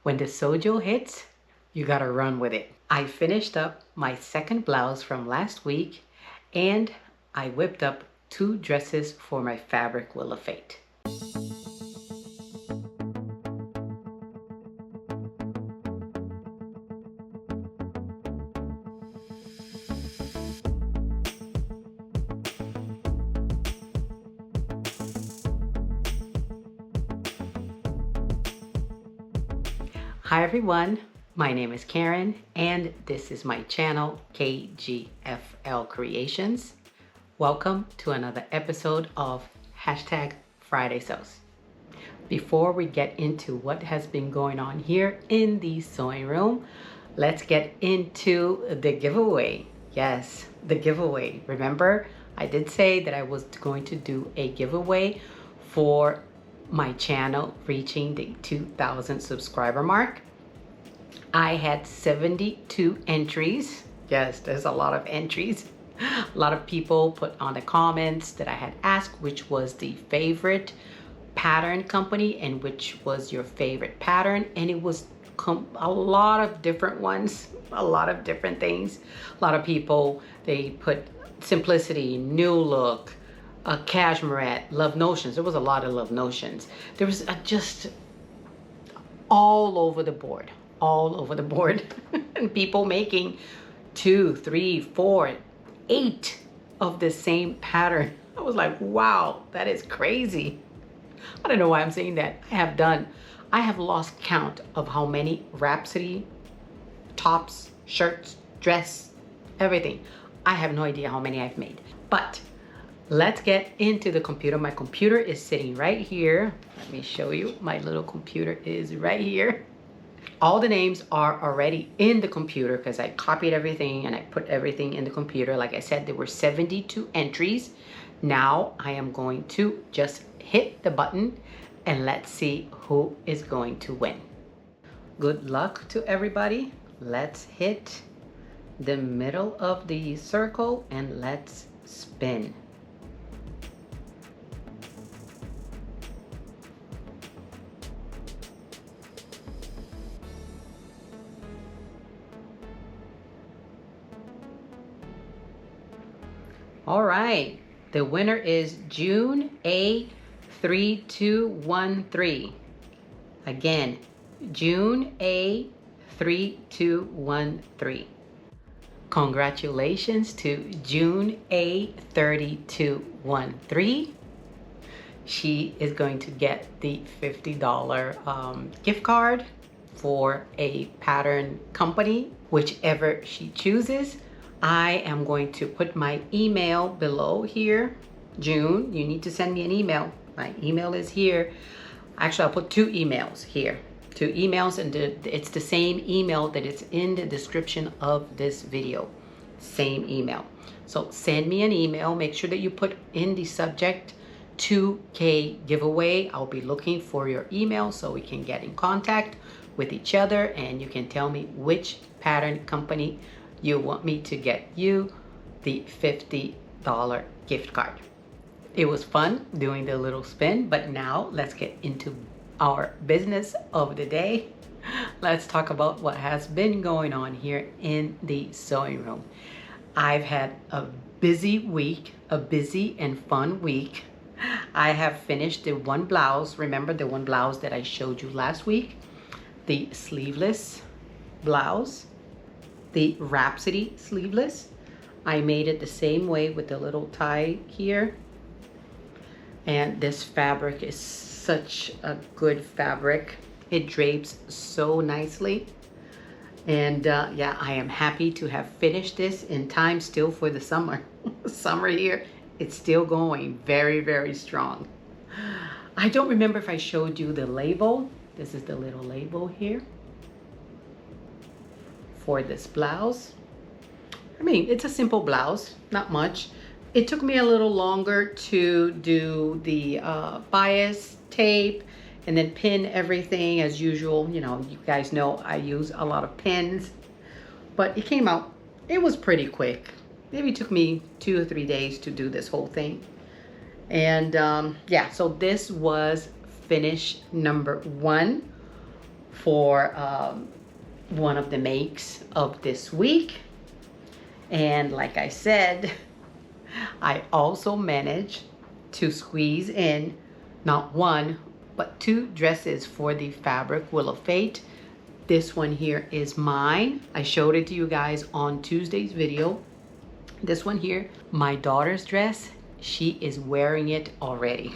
When the sojo hits, you gotta run with it. I finished up my second blouse from last week, and I whipped up 2 dresses for my fabric Wheel of Fate. Hi everyone, my name is Karen and this is my channel KGFL Creations. Welcome to another episode of #Friday Sews. Before we get into what has been going on here in the sewing room, let's get into the giveaway. Yes, the giveaway. Remember, I did say that I was going to do a giveaway for my channel reaching the 2,000 subscriber mark. I had 72 entries. Yes, there's a lot of entries. A lot of people put on the comments that I had asked which was the favorite pattern company and which was your favorite pattern, and it was a lot of different ones, a lot of different things. A lot of people, they put simplicity, new look, cashmere, love notions. There was a lot of love notions. There was just all over the board, and people making 2, 3, 4, 8 of the same pattern. I was like, wow, that is crazy. I don't know why I'm saying that. I have lost count of how many Rhapsody tops, shirts, dress, everything. I have no idea how many I've made, but let's get into the computer. My computer is sitting right here. Let me show you. My little computer is right here. All the names are already in the computer because I copied everything and I put everything in the computer. Like I said, there were 72 entries. Now I am going to just hit the button and let's see who is going to win. Good luck to everybody. Let's hit the middle of the circle and let's spin. All right, the winner is June A3213. Again, June A3213. Congratulations to June A3213. She is going to get the $50 gift card for a pattern company, whichever she chooses. I am going to put my email below here. June, you need to send me an email. My email is here. Actually, I'll put 2 emails here. 2 emails, and it's the same email that is in the description of this video. Same email. So send me an email. Make sure that you put in the subject 2K giveaway. I'll be looking for your email so we can get in contact with each other and you can tell me which pattern company you want me to get you the $50 gift card. It was fun doing the little spin, but now let's get into our business of the day. Let's talk about what has been going on here in the sewing room. I've had a busy week, a busy and fun week. I have finished the one blouse. Remember the one blouse that I showed you last week? The sleeveless blouse. The Rhapsody sleeveless. I made it the same way with the little tie here. And this fabric is such a good fabric. It drapes so nicely. And yeah, I am happy to have finished this in time still for the summer. Summer here, it's still going very, very strong. I don't remember if I showed you the label. This is the little label here for this blouse. I mean, it's a simple blouse, not much. It took me a little longer to do the bias tape and then pin everything as usual. You know, you guys know I use a lot of pins, but it came out, it was pretty quick. Maybe it took me 2 or 3 days to do this whole thing. And yeah, so this was finish number 1 for one of the makes of this week. And like I said, I also managed to squeeze in not one, but two dresses for the fabric Wheel of Fate. This one here is mine. I showed it to you guys on Tuesday's video. This one here, my daughter's dress, she is wearing it already.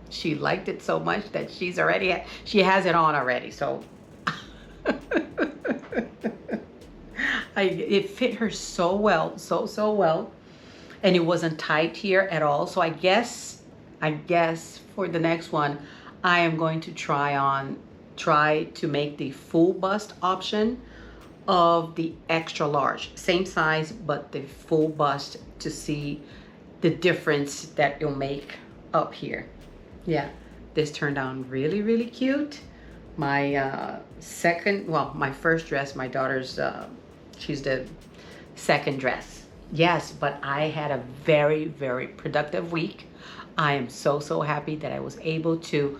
She liked it so much that she has it on already. So it fit her so well, so well. And it wasn't tight here at all. So I guess for the next one, I am going to try to make the full bust option of the extra large, same size but the full bust, to see the difference that you'll make up here. Yeah, this turned out really cute. My my first dress, my daughter's, she's the second dress. Yes, but I had a very productive week. I am so happy that I was able to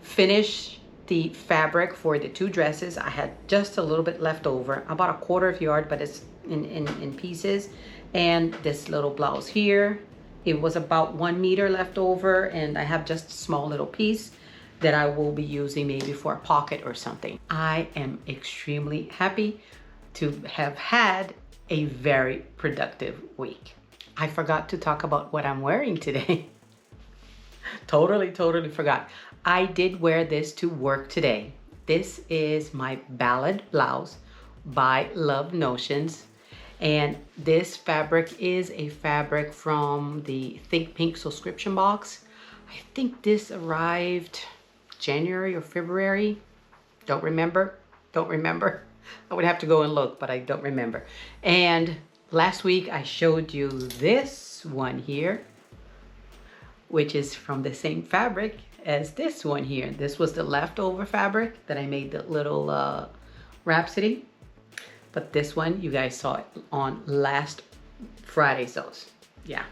finish the fabric for the two dresses. I had just a little bit left over, about a 1/4 yard, but it's in pieces. And this little blouse here, it was about 1 meter left over, and I have just a small little piece that I will be using maybe for a pocket or something. I am extremely happy to have had a very productive week. I forgot to talk about what I'm wearing today. Totally forgot. I did wear this to work today. This is my ballad blouse by Love Notions. And this fabric is a fabric from the Think Pink subscription box. I think this arrived January or February. Don't remember. I would have to go and look, but I don't remember. And last week I showed you this one here, which is from the same fabric as this one here. This was the leftover fabric that I made the little Rhapsody. But this one, you guys saw it on last Friday's sales. Yeah.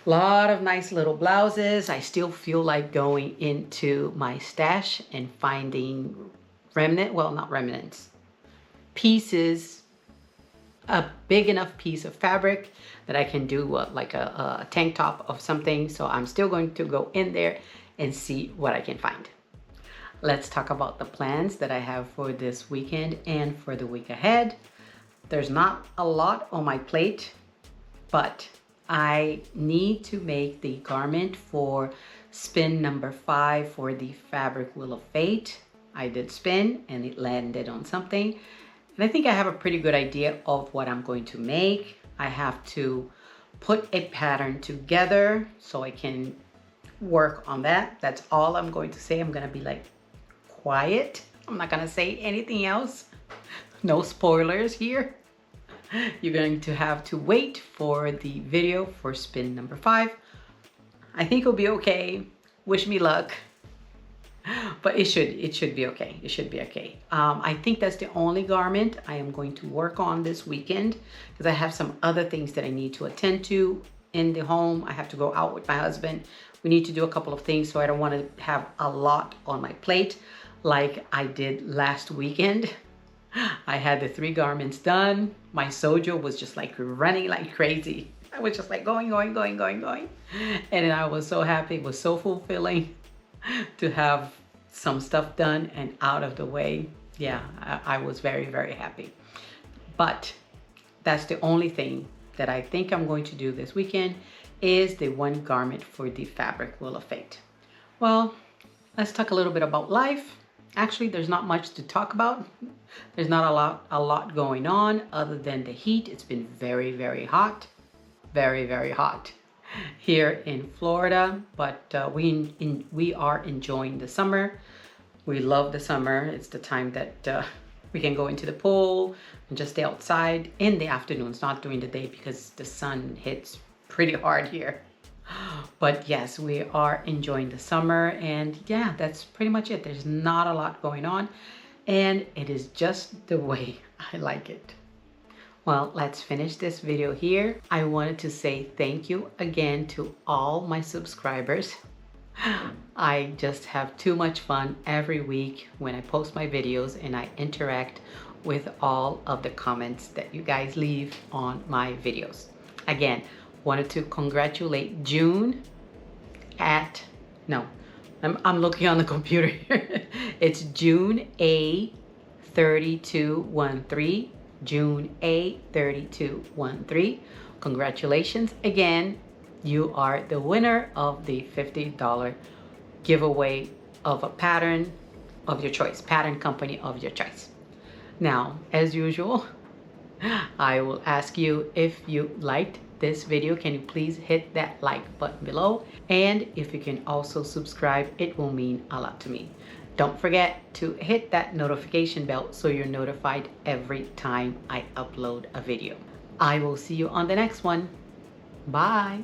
A lot of nice little blouses. I still feel like going into my stash and finding not remnants, pieces, a big enough piece of fabric that I can do like a tank top of something. So I'm still going to go in there and see what I can find. Let's talk about the plans that I have for this weekend and for the week ahead. There's not a lot on my plate, but I need to make the garment for spin number 5 for the fabric Wheel of Fate. I did spin and it landed on something. And I think I have a pretty good idea of what I'm going to make. I have to put a pattern together so I can work on that. That's all I'm going to say. I'm going to be like quiet. I'm not going to say anything else. No spoilers here. You're going to have to wait for the video for spin number 5. I think it'll be okay. Wish me luck. But it should be okay. It should be okay. I think that's the only garment I am going to work on this weekend, because I have some other things that I need to attend to in the home. I have to go out with my husband. We need to do a couple of things, so I don't want to have a lot on my plate like I did last weekend. I had the 3 garments done. My sojo was just like running like crazy. I was just like going. And I was so happy. It was so fulfilling to have some stuff done and out of the way. Yeah, I was very happy. But that's the only thing that I think I'm going to do this weekend, is the one garment for the fabric Wheel of Fate. Well, let's talk a little bit about life. Actually, there's not much to talk about. There's not a lot going on other than the heat. It's been very hot. Very hot here in Florida, but we are enjoying the summer. We love the summer. It's the time that we can go into the pool and just stay outside in the afternoons, not during the day, because the sun hits pretty hard here. But yes, we are enjoying the summer, and yeah, that's pretty much it. There's not a lot going on, and it is just the way I like it. Well, let's finish this video here. I wanted to say thank you again to all my subscribers. I just have too much fun every week when I post my videos and I interact with all of the comments that you guys leave on my videos. Again, wanted to congratulate June at, no, I'm looking on the computer here. It's June A 3213. June A 3213. Congratulations again. You are the winner of the $50 giveaway of a pattern of your choice, pattern company of your choice. Now, as usual, I will ask you, if you liked this video, can you please hit that like button below? And if you can also subscribe, it will mean a lot to me. Don't forget to hit that notification bell so you're notified every time I upload a video. I will see you on the next one. Bye.